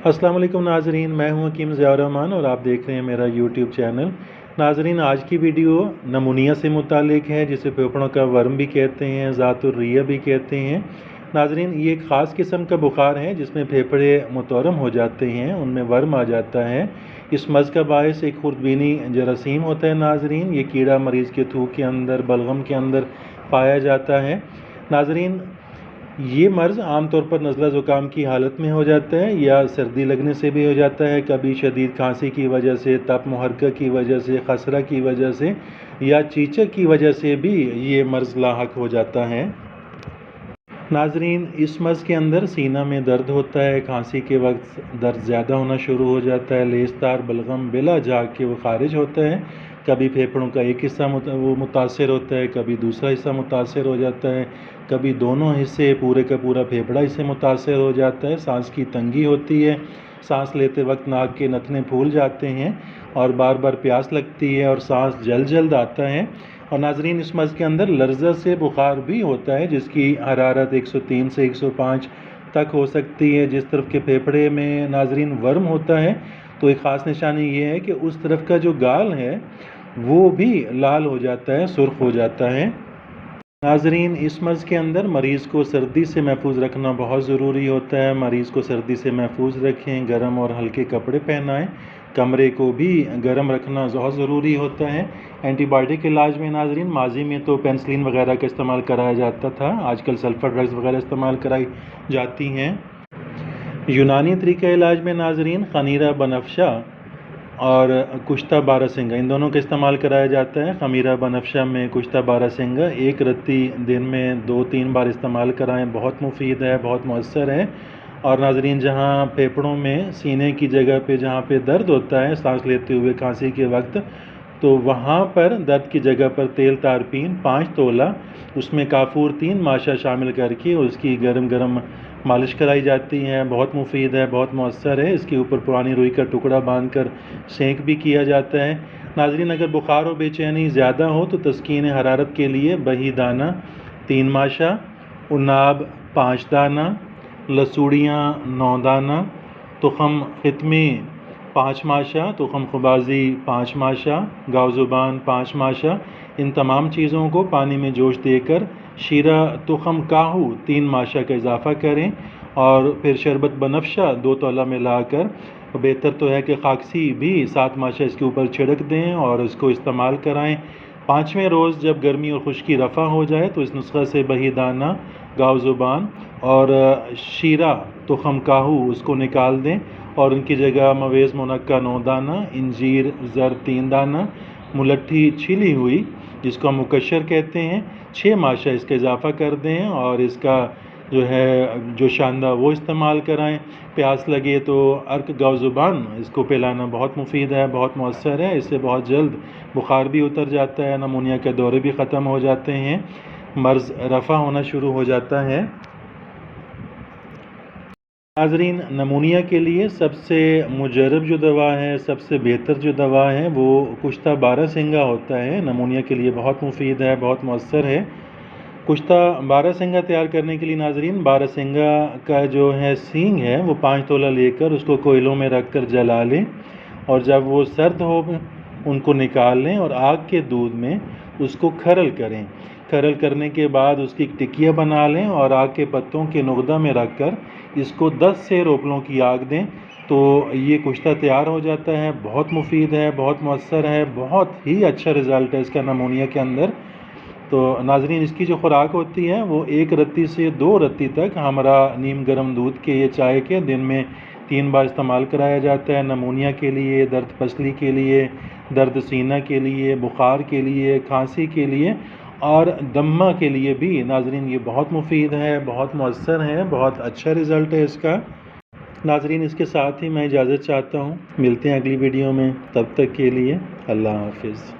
अस्सलाम वालेकुम नाजरीन, मैं हूं हकीम ज़िया रहमान और आप देख रहे हैं मेरा यूट्यूब चैनल। नाजरीन, आज की वीडियो नमूनिया से मुतालिक है, जिसे फेफड़ों का वर्म भी कहते हैं, ज़ातुर्रिया भी कहते हैं। नाजरीन, ये एक ख़ास किस्म का बुखार है जिसमें फेफड़े मुतवरम हो जाते हैं, उनमें वर्म आ जाता है। इस मर्ज़ का बायस एक खुर्दबीनी जरासीम होता है। नाजरीन, ये कीड़ा मरीज़ के थूक के अंदर, बलगम के अंदर पाया जाता है। नाजरीन, ये मर्ज़ आमतौर पर नज़ला ज़ुकाम की हालत में हो जाता है या सर्दी लगने से भी हो जाता है। कभी शदीद खांसी की वजह से, तप मुहर्रक़ा की वजह से, खसरा की वजह से या चीचक की वजह से भी ये मर्ज़ लाहक हो जाता है। नाजरीन, इस मर्ज़ के अंदर सीना में दर्द होता है, खांसी के वक्त दर्द ज़्यादा होना शुरू हो जाता है, लेसदार बलगम बिला झाग के वो खारिज होता है। कभी फेफड़ों का एक हिस्सा वो मुतासर होता है, कभी दूसरा हिस्सा मुतासर हो जाता है, कभी दोनों हिस्से पूरे का पूरा फेफड़ा इससे मुतासर हो जाता है। सांस की तंगी होती है, सांस लेते वक्त नाक के नथने फूल जाते हैं और बार बार प्यास लगती है और सांस जल्द आता है। और नाजरीन, इस मर्ज़ के अंदर लर्ज़ा से बुखार भी होता है जिसकी हरारत 103 से 105 तक हो सकती है। जिस तरफ के फेफड़े में नाजरीन वर्म होता है तो एक ख़ास निशानी ये है कि उस तरफ का जो गाल है वो भी लाल हो जाता है, सुर्ख हो जाता है। नाजरीन, इस मर्ज़ के अंदर मरीज़ को सर्दी से महफूज रखना बहुत ज़रूरी होता है। मरीज़ को सर्दी से महफूज रखें, गर्म और हल्के कपड़े पहनाएं, कमरे को भी गर्म रखना बहुत ज़रूरी होता है। एंटीबायोटिक इलाज में नाजरीन, माजी में तो पेनिसिलिन वगैरह का इस्तेमाल कराया जाता था, आजकल सल्फ़र ड्रग्स वगैरह इस्तेमाल कराई जाती हैं। यूनानी तरीक़ा इलाज में नाजरीन खमीरा बनफशा और कुश्ता बारहसिंगा, इन दोनों का इस्तेमाल कराया जाता है। खमीरा बनफशा में कुश्ता बारहसिंगा एक रत्ती दिन में 2-3 बार इस्तेमाल कराएं, बहुत मुफीद है, बहुत मौसर है। और नाजरीन, जहां फेफड़ों में सीने की जगह पे जहां पे दर्द होता है सांस लेते हुए खांसी के वक्त, तो वहाँ पर दर्द की जगह पर तेल तारपीन 5 तोला, उसमें काफूर 3 माशा शामिल करके उसकी गरम मालिश कराई जाती है। बहुत मुफीद है, बहुत मौसर है। इसके ऊपर पुरानी रुई का टुकड़ा बांधकर सेंक भी किया जाता है। नाजरीन, अगर बुखार और बेचैनी ज़्यादा हो तो तस्कीन हरारत के लिए बही दाना 3 माशा, उनाब 5 दाना, लसूड़ियाँ 9 दाना, तुखम खितमी 5 माशा, तुखम खुबाजी 5 माशा, गावजुबान 5 माशा, इन तमाम चीज़ों को पानी में जोश देकर शीरा तुखम काहू 3 माशा का इजाफ़ा करें और फिर शरबत बनफशा 2 तोला मिलाकर, बेहतर तो है कि खाकसी भी 7 माशा इसके ऊपर छिड़क दें और इसको इस्तेमाल कराएं। 5वें रोज़ जब गर्मी और खुश्की रफ़ा हो जाए तो इस नुस्खा से बही दाना, गावजुबान और शीरा तुखम काहू उसको निकाल दें और उनकी जगह मवेज़ मुनक्का 9 दाना, इंजीर ज़र 3 दाना, मुलट्ठी छिली हुई जिसको हम मुकश्शर कहते हैं 6 माशा इसका इजाफ़ा कर दें और इसका जो शानदा वो इस्तेमाल कराएं। प्यास लगे तो अर्क गावजुबान इसको पिलाना बहुत मुफीद है, बहुत मौसर है। इससे बहुत जल्द बुखार भी उतर जाता है, नमूनिया के दौरे भी ख़त्म हो जाते हैं, मर्ज़ रफ़ा होना शुरू हो जाता है। नाजरीन, नमूनिया के लिए सबसे मुजरब जो दवा है, सबसे बेहतर जो दवा है वो कुश्ता बारहसिंगा होता है। नमूनिया के लिए बहुत मुफीद है, बहुत मौसर है। कुश्ता बारहसिंगा तैयार करने के लिए नाजरीन, बारहसिंगा का जो है सींग है वो 5 तोला लेकर उसको कोयलों में रख कर जला लें और जब वो सर्द हो उनको निकाल लें और आग के दूध में उसको खरल करें। खरल करने के बाद उसकी एक टिकिया बना लें और आग के पत्तों के नुगदा में रख कर इसको 10 से रोपलों की आग दें तो ये कुश्ता तैयार हो जाता है। बहुत मुफीद है, बहुत मौसर है, बहुत ही अच्छा रिज़ल्ट है इसका नमूनिया के अंदर। तो नाजरीन, इसकी जो खुराक होती है वो 1 रत्ती से 2 रत्ती तक हमारा नीम गर्म दूध के, ये चाय के दिन में 3 बार इस्तेमाल कराया जाता है। नमूनिया के लिए, दर्द पसली के लिए, दर्द सीना के लिए, बुखार के लिए, खांसी के लिए और दम्मा के लिए भी नाजरीन ये बहुत मुफीद है, बहुत मौसर है, बहुत अच्छा रिज़ल्ट है इसका। नाजरीन, इसके साथ ही मैं इजाज़त चाहता हूँ, मिलते हैं अगली वीडियो में, तब तक के लिए अल्लाह हाफिज़।